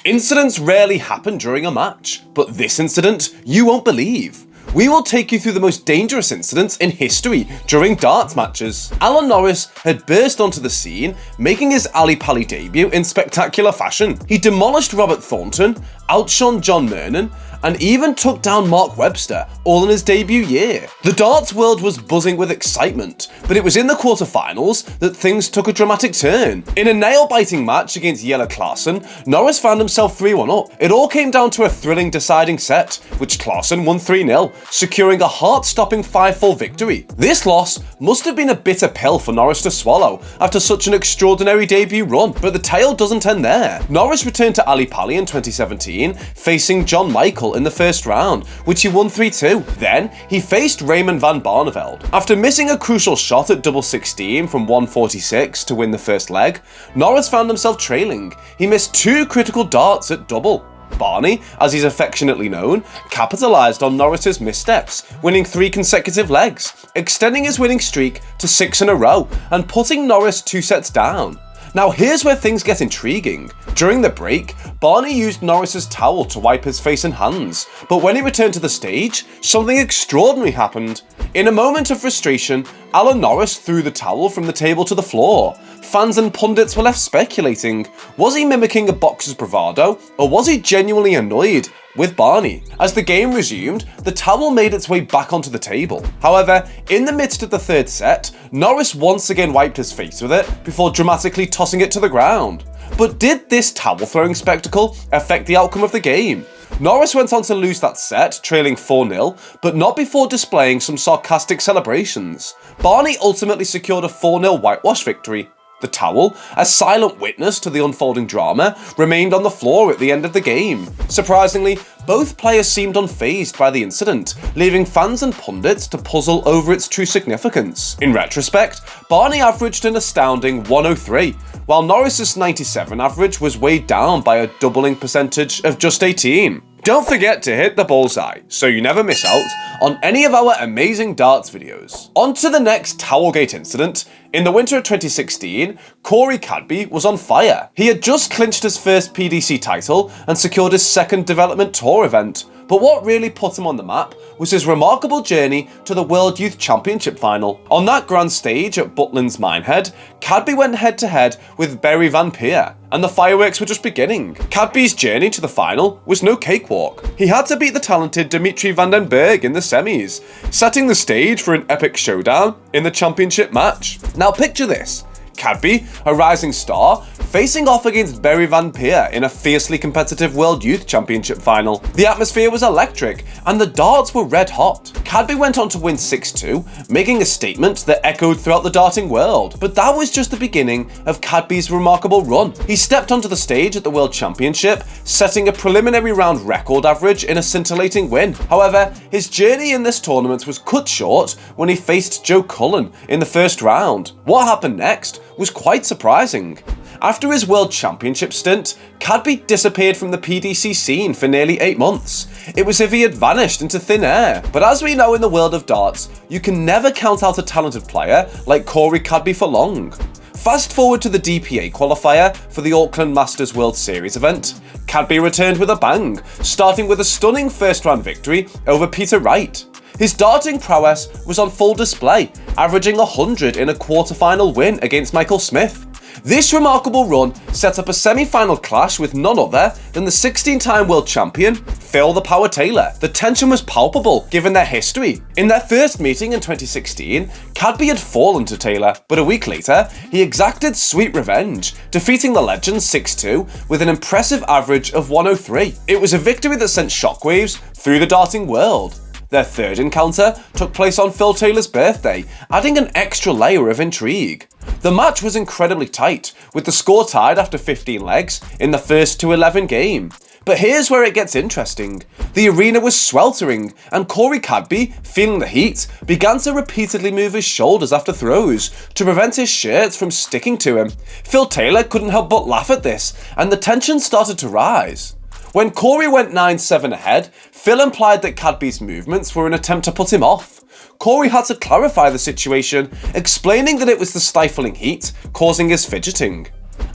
Incidents rarely happen during a match, but this incident you won't believe. We will take you through the most dangerous incidents in history during darts matches. Alan Norris had burst onto the scene, making his Ali Pali debut in spectacular fashion. He demolished Robert Thornton, outshone John Mernon, and even took down Mark Webster, all in his debut year. The darts world was buzzing with excitement, but it was in the quarterfinals that things took a dramatic turn. In a nail-biting match against Jelle Klaasen, Norris found himself 3-1 up. It all came down to a thrilling deciding set, which Klaasen won 3-0, securing a heart-stopping 5-4 victory. This loss must have been a bitter pill for Norris to swallow after such an extraordinary debut run, but the tale doesn't end there. Norris returned to Ali Pali in 2017, facing John Michael in the first round, which he won 3-2. Then, he faced Raymond van Barneveld. After missing a crucial shot at double 16 from 146 to win the first leg, Norris found himself trailing. He missed 2 critical darts at double. Barney, as he's affectionately known, capitalised on Norris's missteps, winning 3 consecutive legs, extending his winning streak to 6 in a row, and putting Norris 2 sets down. Now here's where things get intriguing. During the break, Barney used Norris's towel to wipe his face and hands, but when he returned to the stage, something extraordinary happened. In a moment of frustration, Alan Norris threw the towel from the table to the floor. Fans and pundits were left speculating. Was he mimicking a boxer's bravado, or was he genuinely annoyed with Barney? As the game resumed, the towel made its way back onto the table. However, in the midst of the third set, Norris once again wiped his face with it before dramatically tossing it to the ground. But did this towel throwing spectacle affect the outcome of the game? Norris went on to lose that set, trailing 4-0, but not before displaying some sarcastic celebrations. Barney ultimately secured a 4-0 whitewash victory. The towel, a silent witness to the unfolding drama, remained on the floor at the end of the game. Surprisingly, both players seemed unfazed by the incident, leaving fans and pundits to puzzle over its true significance. In retrospect, Barney averaged an astounding 103, while Norris's 97 average was weighed down by a doubling percentage of just 18. Don't forget to hit the bullseye so you never miss out on any of our amazing darts videos. On to the next Towelgate incident. In the winter of 2016, Corey Cadby was on fire. He had just clinched his first PDC title and secured his second development tour event. But what really put him on the map was his remarkable journey to the World Youth Championship final. On that grand stage at Butlins Minehead, Cadby went head-to-head with Barry Van Peer, and the fireworks were just beginning. Cadby's journey to the final was no cakewalk. He had to beat the talented Dimitri van den Berg in the semis, setting the stage for an epic showdown in the championship match. Now picture this. Cadby, a rising star, facing off against Barry Van Peer in a fiercely competitive World Youth Championship final. The atmosphere was electric, and the darts were red hot. Cadby went on to win 6-2, making a statement that echoed throughout the darting world. But that was just the beginning of Cadby's remarkable run. He stepped onto the stage at the World Championship, setting a preliminary round record average in a scintillating win. However, his journey in this tournament was cut short when he faced Joe Cullen in the first round. What happened next was quite surprising. After his World Championship stint, Cadby disappeared from the PDC scene for nearly 8 months. It was as if he had vanished into thin air. But as we know in the world of darts, you can never count out a talented player like Corey Cadby for long. Fast forward to the DPA qualifier for the Auckland Masters World Series event. Cadby returned with a bang, starting with a stunning first-round victory over Peter Wright. His darting prowess was on full display, averaging 100 in a quarter-final win against Michael Smith. This remarkable run set up a semi-final clash with none other than the 16-time world champion, Phil the Power Taylor. The tension was palpable given their history. In their first meeting in 2016, Cadby had fallen to Taylor, but a week later, he exacted sweet revenge, defeating the legend 6-2 with an impressive average of 103. It was a victory that sent shockwaves through the darting world. Their third encounter took place on Phil Taylor's birthday, adding an extra layer of intrigue. The match was incredibly tight, with the score tied after 15 legs in the first to 11 game. But here's where it gets interesting. The arena was sweltering, and Corey Cadby, feeling the heat, began to repeatedly move his shoulders after throws to prevent his shirts from sticking to him. Phil Taylor couldn't help but laugh at this, and the tension started to rise. When Corey went 9-7 ahead, Phil implied that Cadby's movements were an attempt to put him off. Corey had to clarify the situation, explaining that it was the stifling heat causing his fidgeting.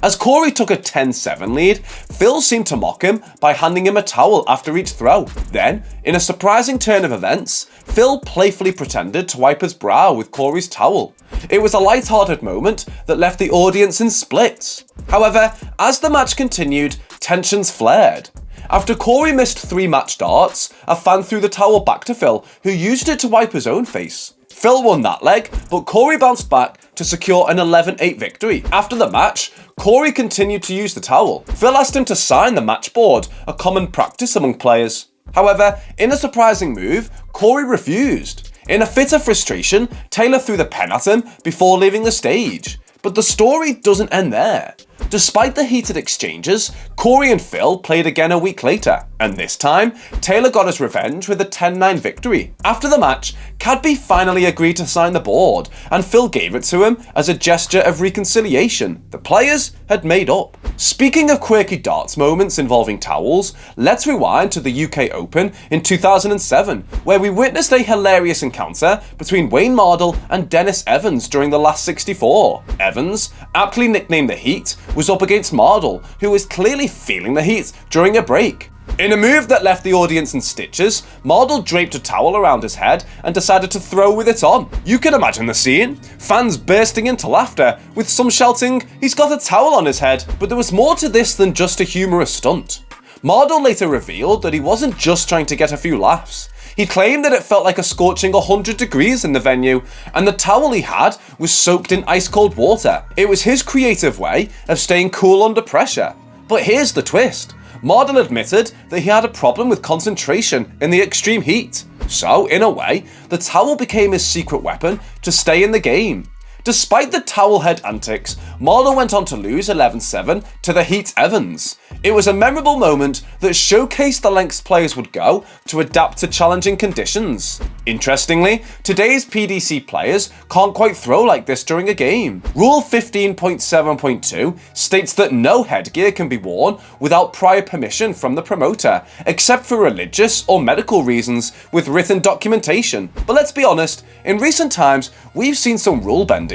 As Corey took a 10-7 lead, Phil seemed to mock him by handing him a towel after each throw. Then, in a surprising turn of events, Phil playfully pretended to wipe his brow with Corey's towel. It was a light-hearted moment that left the audience in splits. However, as the match continued, tensions flared. After Corey missed 3 match darts, a fan threw the towel back to Phil, who used it to wipe his own face. Phil won that leg, but Corey bounced back to secure an 11-8 victory. After the match, Corey continued to use the towel. Phil asked him to sign the match board, a common practice among players. However, in a surprising move, Corey refused. In a fit of frustration, Taylor threw the pen at him before leaving the stage. But the story doesn't end there. Despite the heated exchanges, Corey and Phil played again a week later, and this time, Taylor got his revenge with a 10-9 victory. After the match, Cadby finally agreed to sign the board, and Phil gave it to him as a gesture of reconciliation. The players had made up. Speaking of quirky darts moments involving towels, let's rewind to the UK Open in 2007, where we witnessed a hilarious encounter between Wayne Mardle and Dennis Evans during the last 64. Evans, aptly nicknamed the Heat, was up against Mardle, who was clearly feeling the heat during a break. In a move that left the audience in stitches, Mardle draped a towel around his head and decided to throw with it on. You can imagine the scene, fans bursting into laughter, with some shouting, "He's got a towel on his head." But there was more to this than just a humorous stunt. Mardle later revealed that he wasn't just trying to get a few laughs. He claimed that it felt like a scorching 100 degrees in the venue, and the towel he had was soaked in ice-cold water. It was his creative way of staying cool under pressure. But here's the twist. Mardle admitted that he had a problem with concentration in the extreme heat. So, in a way, the towel became his secret weapon to stay in the game. Despite the towel head antics, Mardle went on to lose 11-7 to the Heat Evans. It was a memorable moment that showcased the lengths players would go to adapt to challenging conditions. Interestingly, today's PDC players can't quite throw like this during a game. Rule 15.7.2 states that no headgear can be worn without prior permission from the promoter, except for religious or medical reasons with written documentation. But let's be honest, in recent times, we've seen some rule bending.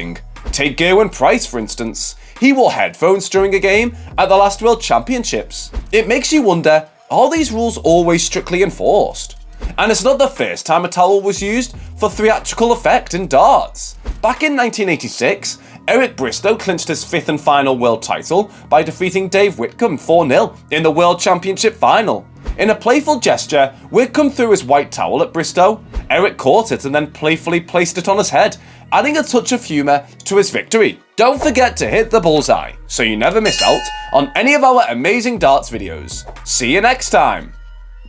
Take Gerwyn Price, for instance. He wore headphones during a game at the last World Championships. It makes you wonder, are these rules always strictly enforced? And it's not the first time a towel was used for theatrical effect in darts. Back in 1986, Eric Bristow clinched his 5th and final world title by defeating Dave Whitcomb 4-0 in the World Championship final. In a playful gesture, Whitcomb threw his white towel at Bristow. Eric caught it and then playfully placed it on his head, adding a touch of humour to his victory. Don't forget to hit the bullseye so you never miss out on any of our amazing darts videos. See you next time!